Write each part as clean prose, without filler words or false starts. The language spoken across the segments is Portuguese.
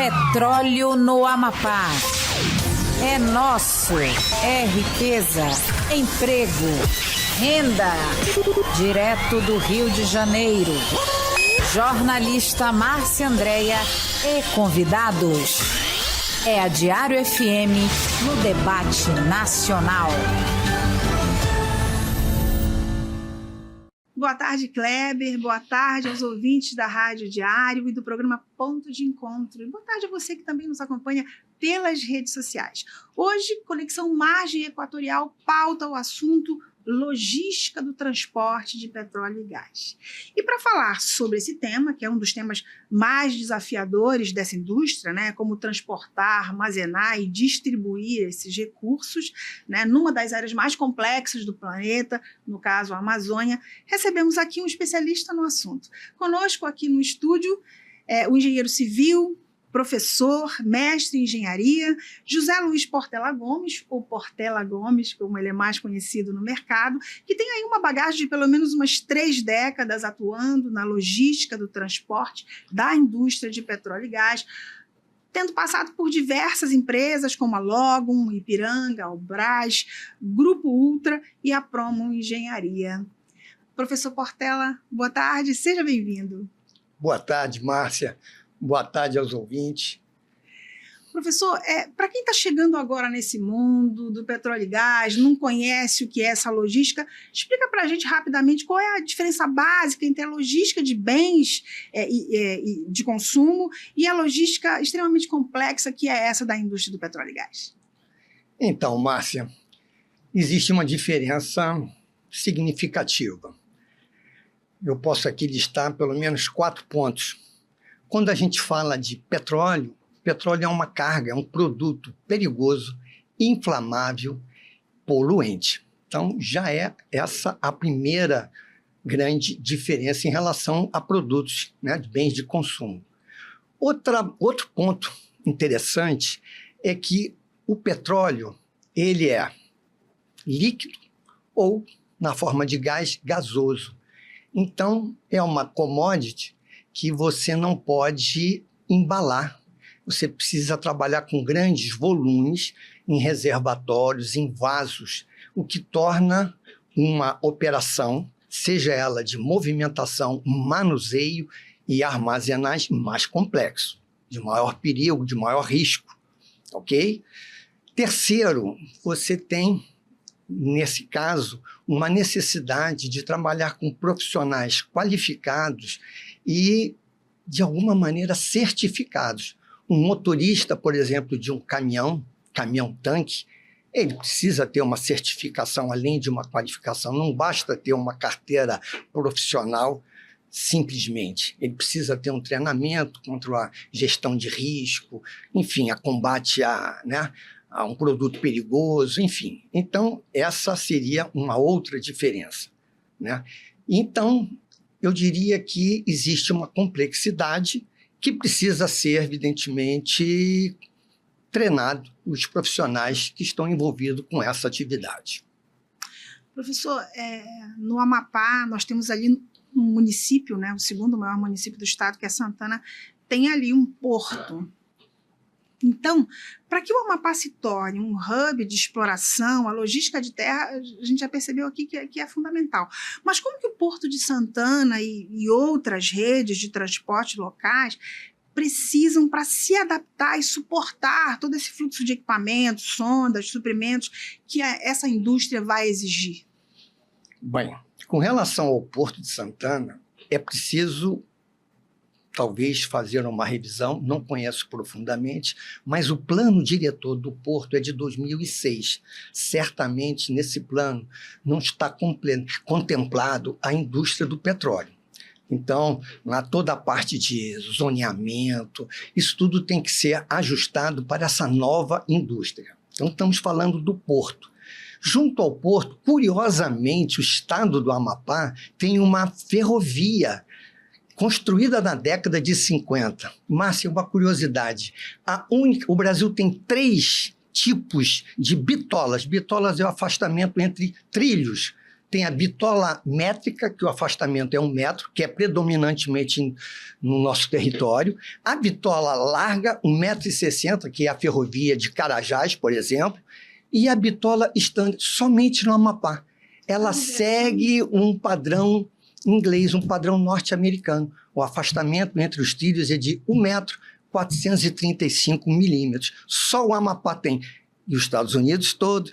Petróleo no Amapá. É nosso, é riqueza, emprego, renda. Direto do Rio de Janeiro. Jornalista Márcia Andréia e convidados. É a Diário FM no debate nacional. Boa tarde, Kleber. Boa tarde aos ouvintes da Rádio Diário e do programa Ponto de Encontro. E boa tarde a você que também nos acompanha pelas redes sociais. Hoje, Conexão Margem Equatorial pauta o assunto logística do transporte de petróleo e gás. E para falar sobre esse tema, que é um dos temas mais desafiadores dessa indústria, né, como transportar, armazenar e distribuir esses recursos, né, numa das áreas mais complexas do planeta, no caso a Amazônia, recebemos aqui um especialista no assunto. Conosco aqui no estúdio o engenheiro civil, professor, mestre em engenharia, José Luiz Portela Gomes, ou Portela Gomes, como ele é mais conhecido no mercado, que tem aí uma bagagem de pelo menos umas 3 décadas atuando na logística do transporte da indústria de petróleo e gás, tendo passado por diversas empresas como a Logum, Ipiranga, Albras, Grupo Ultra e a Promo Engenharia. Professor Portela, boa tarde, seja bem-vindo. Boa tarde, Márcia. Boa tarde aos ouvintes. Professor, para quem está chegando agora nesse mundo do petróleo e gás, não conhece o que é essa logística, explica para a gente rapidamente qual é a diferença básica entre a logística de bens de consumo e a logística extremamente complexa que é essa da indústria do petróleo e gás. Então, Márcia, existe uma diferença significativa. Eu posso aqui listar pelo menos 4 pontos. Quando a gente fala de petróleo, petróleo é uma carga, é um produto perigoso, inflamável, poluente. Então, já é essa a primeira grande diferença em relação a produtos, né, de bens de consumo. Outro ponto interessante é que o petróleo ele é líquido ou, na forma de gás, gasoso. Então, é uma commodity que você não pode embalar. Você precisa trabalhar com grandes volumes em reservatórios, em vasos, o que torna uma operação, seja ela de movimentação, manuseio e armazenagem, mais complexo, de maior perigo, de maior risco, ok? Terceiro, você tem, nesse caso, uma necessidade de trabalhar com profissionais qualificados e, de alguma maneira, certificados. Um motorista, por exemplo, de um caminhão-tanque, ele precisa ter uma certificação, além de uma qualificação. Não basta ter uma carteira profissional simplesmente. Ele precisa ter um treinamento contra a gestão de risco, enfim, a combate a um produto perigoso, enfim. Então, essa seria uma outra diferença, né? Então, eu diria que existe uma complexidade que precisa ser, evidentemente, treinado os profissionais que estão envolvidos com essa atividade. Professor, no Amapá, nós temos ali um município, né, o segundo maior município do estado, que é Santana, tem ali um porto. Então, para que o Amapá se torne um hub de exploração, a logística de terra, a gente já percebeu aqui que é fundamental. Mas como que o Porto de Santana e outras redes de transporte locais precisam para se adaptar e suportar todo esse fluxo de equipamentos, sondas, suprimentos que essa indústria vai exigir? Bem, com relação ao Porto de Santana, é preciso talvez fazer uma revisão, não conheço profundamente, mas o plano diretor do Porto é de 2006. Certamente, nesse plano, não está contemplado a indústria do petróleo. Então, lá toda a parte de zoneamento, isso tudo tem que ser ajustado para essa nova indústria. Então, estamos falando do Porto. Junto ao Porto, curiosamente, o estado do Amapá tem uma ferrovia construída na década de 50. Márcia, uma curiosidade. O Brasil tem 3 tipos de bitolas. Bitolas é o afastamento entre trilhos. tem a bitola métrica, que o afastamento é 1 metro, que é predominantemente no nosso território. A bitola larga, 1,60 m, que é a ferrovia de Carajás, por exemplo. E a bitola standard, somente no Amapá. Ela segue um padrão inglês, um padrão norte-americano. O afastamento entre os trilhos é de 1,435 m. Só o Amapá tem. E os Estados Unidos todo,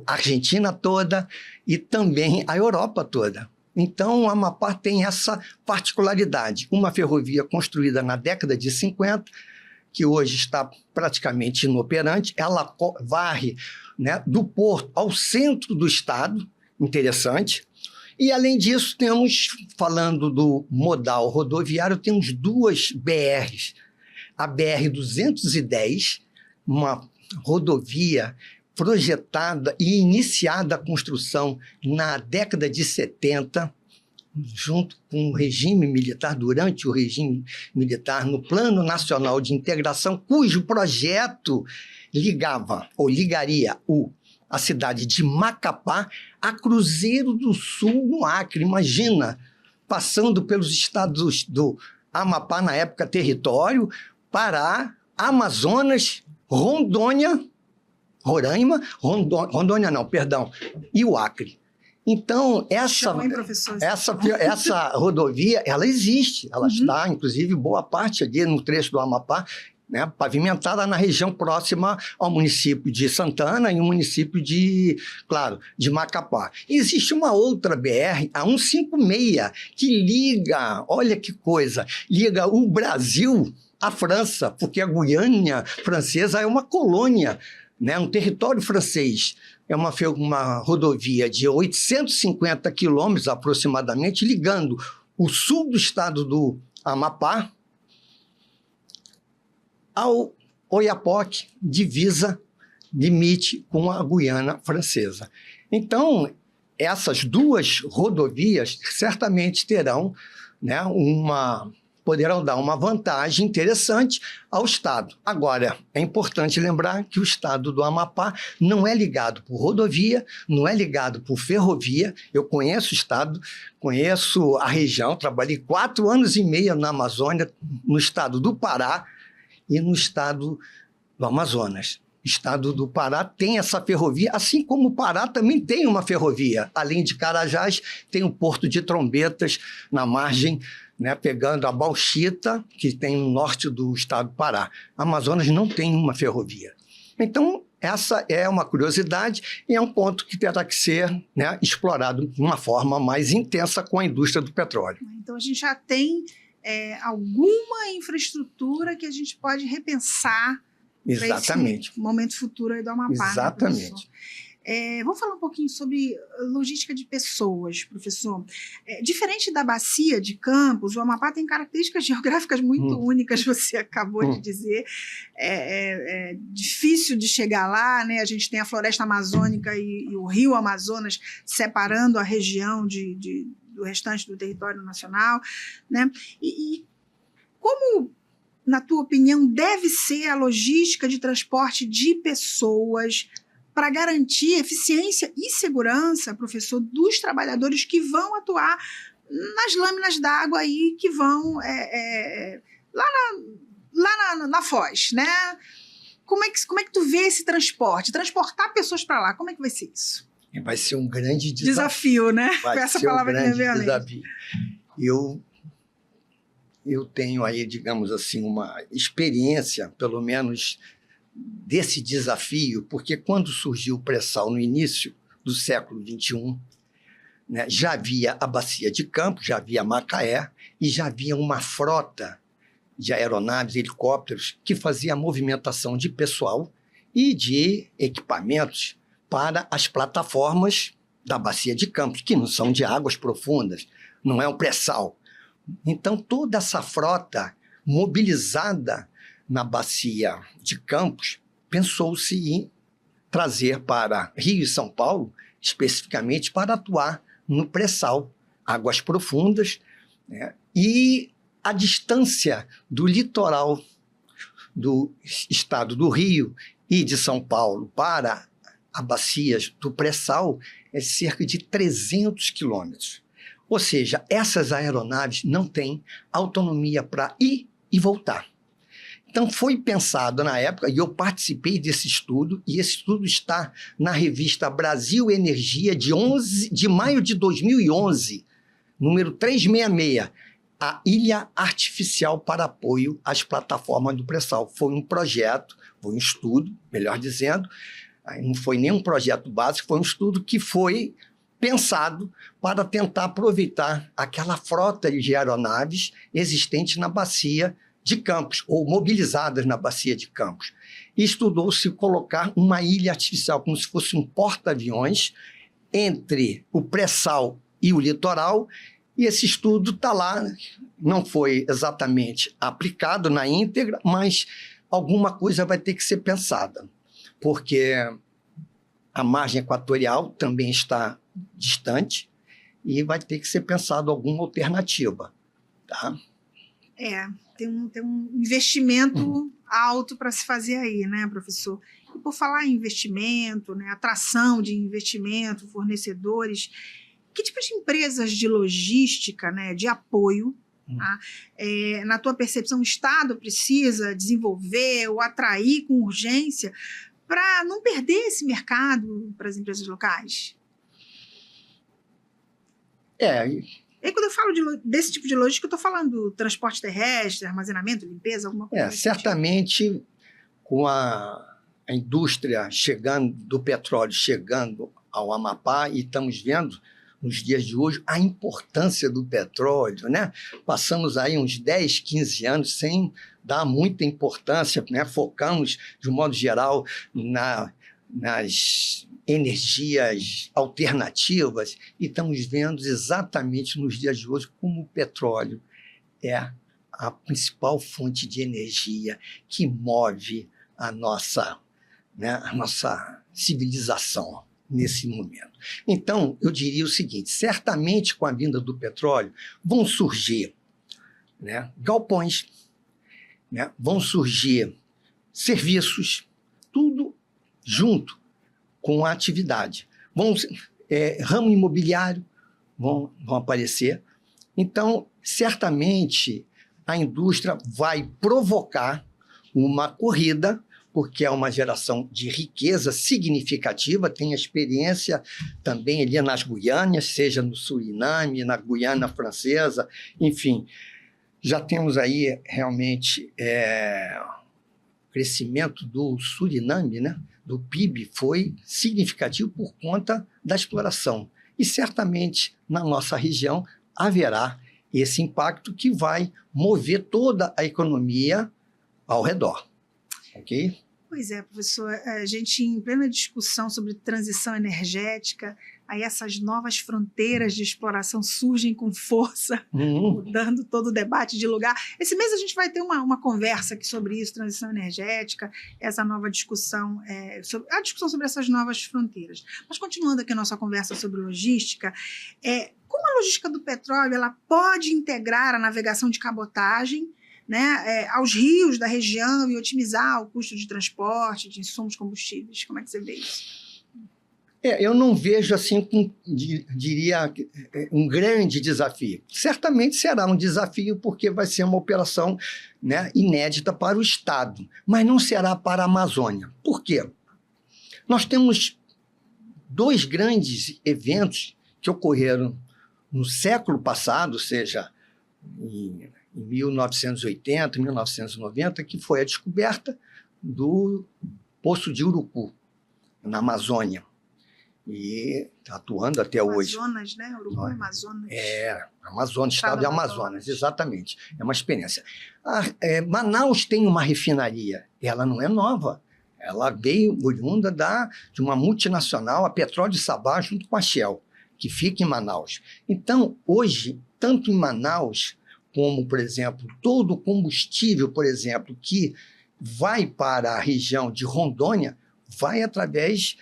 a Argentina toda e também a Europa toda. Então, o Amapá tem essa particularidade. Uma ferrovia construída na década de 50, que hoje está praticamente inoperante, ela varre, né, do porto ao centro do estado, interessante. E, além disso, temos, falando do modal rodoviário, temos 2 BRs. A BR-210, uma rodovia projetada e iniciada a construção na década de 70, junto com o regime militar, durante o regime militar, no Plano Nacional de Integração, cujo projeto ligava, ou ligaria, a cidade de Macapá a Cruzeiro do Sul, no Acre. Imagina, passando pelos estados do Amapá, na época território, Pará, Amazonas, Rondônia, Roraima, Rondônia não, perdão, e o Acre. Então, essa rodovia, ela existe, ela está, inclusive, boa parte ali no trecho do Amapá, né, pavimentada na região próxima ao município de Santana e o município de, claro, de Macapá. Existe uma outra BR, a 156, que liga, olha que coisa, liga o Brasil à França, porque a Guiana Francesa é uma colônia, né, um território francês. É uma rodovia de 850 quilômetros aproximadamente, ligando o sul do estado do Amapá ao Oiapoque, divisa, limite com a Guiana Francesa. Então, essas 2 rodovias certamente terão, né, poderão dar uma vantagem interessante ao estado. Agora, é importante lembrar que o estado do Amapá não é ligado por rodovia, não é ligado por ferrovia. Eu conheço o estado, conheço a região, trabalhei 4 anos e meio na Amazônia, no estado do Pará e no estado do Amazonas. O estado do Pará tem essa ferrovia, assim como o Pará também tem uma ferrovia. Além de Carajás, tem o Porto de Trombetas na margem, né, pegando a Bauxita, que tem no norte do estado do Pará. Amazonas não tem uma ferrovia. Então, essa é uma curiosidade e é um ponto que terá que ser, né, explorado de uma forma mais intensa com a indústria do petróleo. Então, a gente já tem alguma infraestrutura que a gente pode repensar para esse momento futuro aí do Amapá. Exatamente. Né, vamos falar um pouquinho sobre logística de pessoas, professor. Diferente da bacia de Campos, o Amapá tem características geográficas muito únicas, você acabou de dizer. É difícil de chegar lá, né? A gente tem a floresta amazônica e o rio Amazonas separando a região do restante do território nacional, né? E como, na tua opinião, deve ser a logística de transporte de pessoas para garantir eficiência e segurança, professor, dos trabalhadores que vão atuar nas lâminas d'água aí, que vão lá na foz, né? Como é que tu vê esse transporte? Transportar pessoas para lá, como é que vai ser isso? Vai ser um grande desafio, né? Vai essa ser palavra um grande que me desafio. Eu tenho aí, digamos assim, uma experiência, pelo menos, desse desafio, porque quando surgiu o pré-sal no início do século XXI, né, já havia a bacia de Campos, já havia Macaé e já havia uma frota de aeronaves, helicópteros, que fazia a movimentação de pessoal e de equipamentos para as plataformas da bacia de Campos, que não são de águas profundas, não é um pré-sal. Então, toda essa frota mobilizada na bacia de Campos, pensou-se em trazer para Rio e São Paulo, especificamente para atuar no pré-sal, águas profundas, né? E a distância do litoral do estado do Rio e de São Paulo para a bacia do pré-sal é cerca de 300 quilômetros. Ou seja, essas aeronaves não têm autonomia para ir e voltar. Então, foi pensado na época, e eu participei desse estudo, e esse estudo está na revista Brasil Energia, de maio de 2011, número 366, a Ilha Artificial para Apoio às Plataformas do Pré-Sal. Foi um projeto, foi um estudo, melhor dizendo, não foi nem um projeto básico, foi um estudo que foi pensado para tentar aproveitar aquela frota de aeronaves existente na bacia de Campos, ou mobilizadas na bacia de Campos. E estudou-se colocar uma ilha artificial, como se fosse um porta-aviões, entre o pré-sal e o litoral, e esse estudo está lá, não foi exatamente aplicado na íntegra, mas alguma coisa vai ter que ser pensada, porque a margem equatorial também está distante e vai ter que ser pensado alguma alternativa, tá? Tem um investimento alto para se fazer aí, né, professor? E por falar em investimento, né, atração de investimento, fornecedores, que tipo de empresas de logística, né, de apoio, tá? Na tua percepção, o Estado precisa desenvolver ou atrair com urgência para não perder esse mercado para as empresas locais? E quando eu falo desse tipo de logística, eu estou falando transporte terrestre, armazenamento, limpeza, alguma coisa. Certamente, com a indústria do petróleo chegando ao Amapá, e estamos vendo nos dias de hoje a importância do petróleo, né? Passamos aí uns 10, 15 anos sem dar muita importância, né? Focamos, de um modo geral, nas energias alternativas, e estamos vendo exatamente nos dias de hoje como o petróleo é a principal fonte de energia que move a nossa civilização nesse momento. Então, eu diria o seguinte, certamente com a vinda do petróleo vão surgir, né, galpões, né, vão surgir serviços, tudo junto com a atividade. Ramo imobiliário vão aparecer. Então, certamente, a indústria vai provocar uma corrida, porque é uma geração de riqueza significativa, tem experiência também ali nas Guianas, seja no Suriname, na Guiana Francesa, enfim. Já temos aí realmente o crescimento do Suriname, né? Do PIB foi significativo por conta da exploração. E certamente na nossa região haverá esse impacto que vai mover toda a economia ao redor. Ok? Pois é, professor, a gente em plena discussão sobre transição energética, aí essas novas fronteiras de exploração surgem com força, mudando todo o debate de lugar. Esse mês a gente vai ter uma conversa aqui sobre isso, transição energética, essa nova discussão, a discussão sobre essas novas fronteiras. Mas continuando aqui a nossa conversa sobre logística, como a logística do petróleo ela pode integrar a navegação de cabotagem, né, aos rios da região e otimizar o custo de transporte, de insumos combustíveis? Como é que você vê isso? Eu não vejo assim, diria, um grande desafio. Certamente será um desafio porque vai ser uma operação, né, inédita para o Estado, mas não será para a Amazônia. Por quê? Nós temos 2 grandes eventos que ocorreram no século passado, ou seja, em 1980, 1990, que foi a descoberta do Poço de Urucu, na Amazônia. E está atuando até hoje. Amazonas, né? Urucu, Amazonas. Amazonas, estado de Amazonas, exatamente. É uma experiência. Manaus tem uma refinaria, ela não é nova. Ela veio oriunda de uma multinacional, a Petróleo de Sabá, junto com a Shell, que fica em Manaus. Então, hoje, tanto em Manaus, como, por exemplo, todo o combustível, por exemplo, que vai para a região de Rondônia, vai através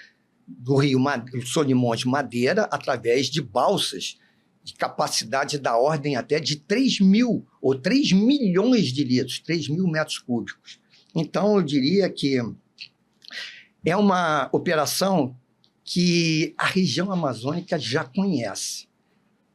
do rio Solimões Madeira, através de balsas de capacidade da ordem até de 3 mil ou 3 milhões de litros, 3 mil metros cúbicos. Então, eu diria que é uma operação que a região amazônica já conhece,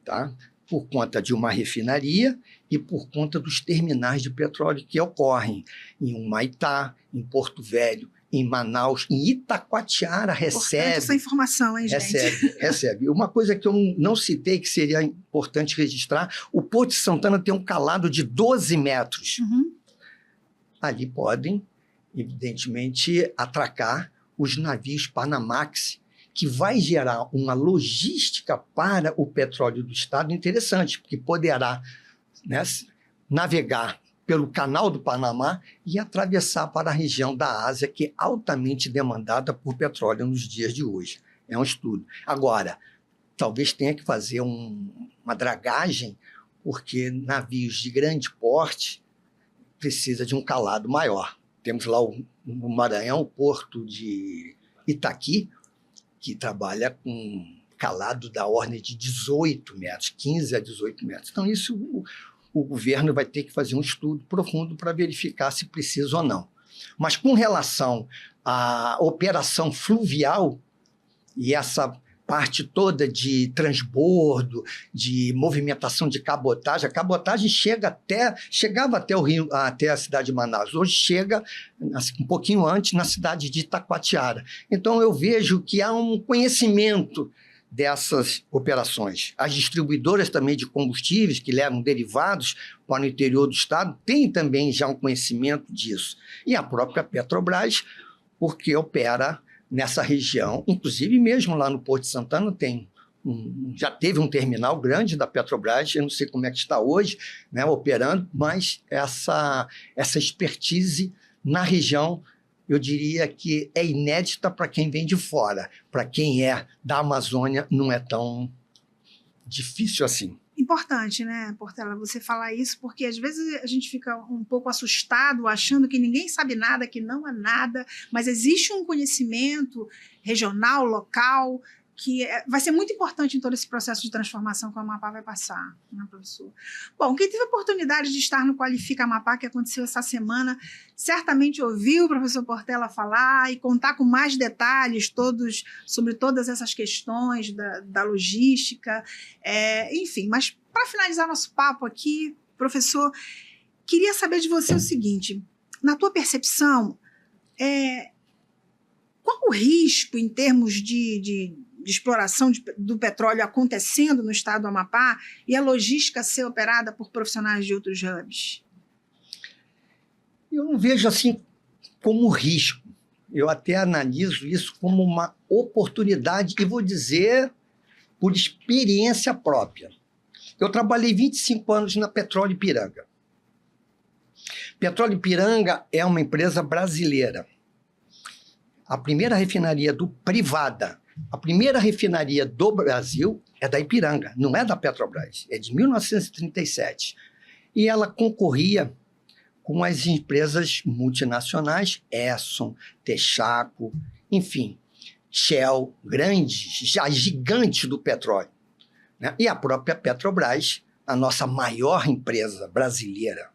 tá? Por conta de uma refinaria e por conta dos terminais de petróleo que ocorrem em Humaitá, em Porto Velho, em Manaus, em Itacoatiara recebe. Essa informação, hein, gente? Recebe. Uma coisa que eu não citei, que seria importante registrar, o Porto de Santana tem um calado de 12 metros. Uhum. Ali podem, evidentemente, atracar os navios Panamax, que vai gerar uma logística para o petróleo do Estado interessante, porque poderá, né, navegar pelo Canal do Panamá e atravessar para a região da Ásia, que é altamente demandada por petróleo nos dias de hoje. É um estudo. Agora, talvez tenha que fazer uma dragagem, porque navios de grande porte precisa de um calado maior. Temos lá no Maranhão, o porto de Itaqui, que trabalha com calado da ordem de 18 metros, 15 a 18 metros. Então, isso o governo vai ter que fazer um estudo profundo para verificar se precisa ou não. Mas com relação à operação fluvial e essa parte toda de transbordo, de movimentação de cabotagem, a cabotagem chegava até o Rio, até a cidade de Manaus. Hoje chega um pouquinho antes na cidade de Itacoatiara. Então eu vejo que há um conhecimento dessas operações. As distribuidoras também de combustíveis que levam derivados para o interior do estado têm também já um conhecimento disso. E a própria Petrobras, porque opera nessa região, inclusive mesmo lá no Porto de Santana já teve um terminal grande da Petrobras, eu não sei como é que está hoje, né, operando, mas essa expertise na região, eu diria que é inédita para quem vem de fora. Para quem é da Amazônia, não é tão difícil assim. Importante, né, Portela, você falar isso, porque às vezes a gente fica um pouco assustado, achando que ninguém sabe nada, que não há nada, mas existe um conhecimento regional, local, que vai ser muito importante em todo esse processo de transformação que o Amapá vai passar, né, professor? Bom, quem teve a oportunidade de estar no Qualifica Amapá, que aconteceu essa semana, certamente ouviu o professor Portela falar e contar com mais detalhes sobre todas essas questões da logística, enfim. Mas, para finalizar nosso papo aqui, professor, queria saber de você o seguinte: na tua percepção, qual o risco em termos de exploração do petróleo acontecendo no estado do Amapá e a logística ser operada por profissionais de outros hubs? Eu não vejo assim como risco. Eu até analiso isso como uma oportunidade e vou dizer por experiência própria. Eu trabalhei 25 anos na Petróleo Ipiranga. Petróleo Ipiranga é uma empresa brasileira. A primeira refinaria privada, a primeira refinaria do Brasil é da Ipiranga, não é da Petrobras, é de 1937. E ela concorria com as empresas multinacionais, Exxon, Texaco, enfim, Shell, grandes, já gigantes do petróleo, né? E a própria Petrobras, a nossa maior empresa brasileira,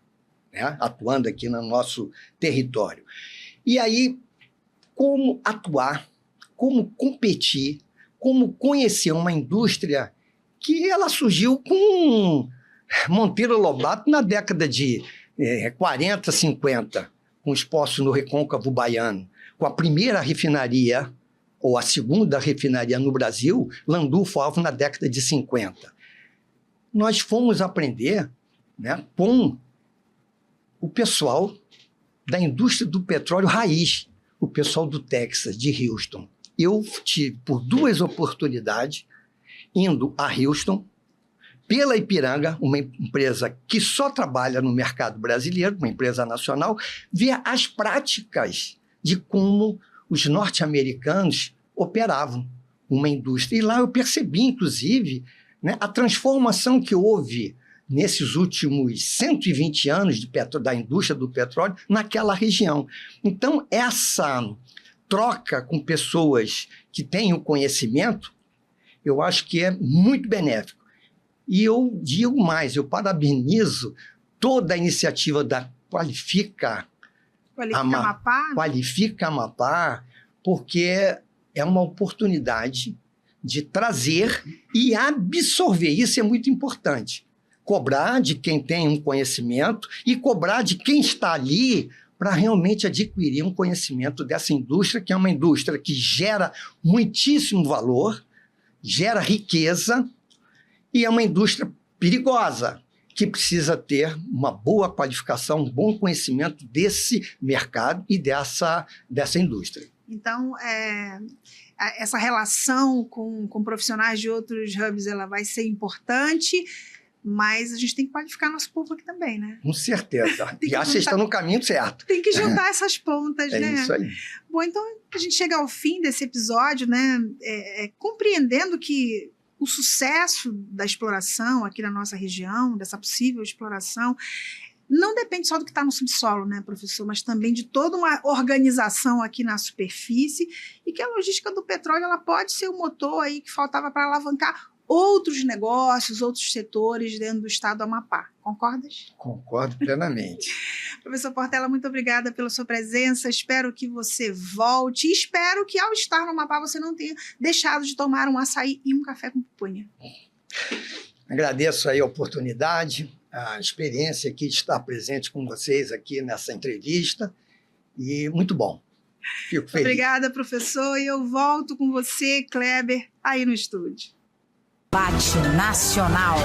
né? Atuando aqui no nosso território. E aí, como atuar, como competir, como conhecer uma indústria que ela surgiu com Monteiro Lobato na década de 40, 50, com os poços no Recôncavo Baiano, com a primeira refinaria, ou a segunda refinaria no Brasil, Landulfo Alves, na década de 50. Nós fomos aprender, né, com o pessoal da indústria do petróleo raiz, o pessoal do Texas, de Houston. Eu tive, por 2 oportunidades, indo a Houston, pela Ipiranga, uma empresa que só trabalha no mercado brasileiro, uma empresa nacional, ver as práticas de como os norte-americanos operavam uma indústria. E lá eu percebi, inclusive, né, a transformação que houve nesses últimos 120 anos da indústria do petróleo naquela região. Então, essa troca com pessoas que têm o conhecimento, eu acho que é muito benéfico. E eu digo mais, eu parabenizo toda a iniciativa da Qualifica Amapá, porque é uma oportunidade de trazer e absorver. Isso é muito importante. Cobrar de quem tem um conhecimento e cobrar de quem está ali para realmente adquirir um conhecimento dessa indústria, que é uma indústria que gera muitíssimo valor, gera riqueza e é uma indústria perigosa, que precisa ter uma boa qualificação, um bom conhecimento desse mercado e dessa indústria. Então, essa relação com profissionais de outros hubs, ela vai ser importante, mas a gente tem que qualificar nosso povo aqui também, né? Com certeza. E acho que está no caminho certo. Tem que juntar essas pontas, né? É isso aí. Bom, então a gente chega ao fim desse episódio, né? Compreendendo que o sucesso da exploração aqui na nossa região, dessa possível exploração, não depende só do que está no subsolo, né, professor, mas também de toda uma organização aqui na superfície e que a logística do petróleo ela pode ser o motor aí que faltava para alavancar outros negócios, outros setores dentro do estado do Amapá. Concordas? Concordo plenamente. Professor Portela, muito obrigada pela sua presença. Espero que você volte e espero que ao estar no Amapá você não tenha deixado de tomar um açaí e um café com pupunha. Agradeço aí a oportunidade, a experiência aqui de estar presente com vocês aqui nessa entrevista e muito bom. Fico feliz. Obrigada, professor, e eu volto com você, Kleber, aí no estúdio. Debate Nacional.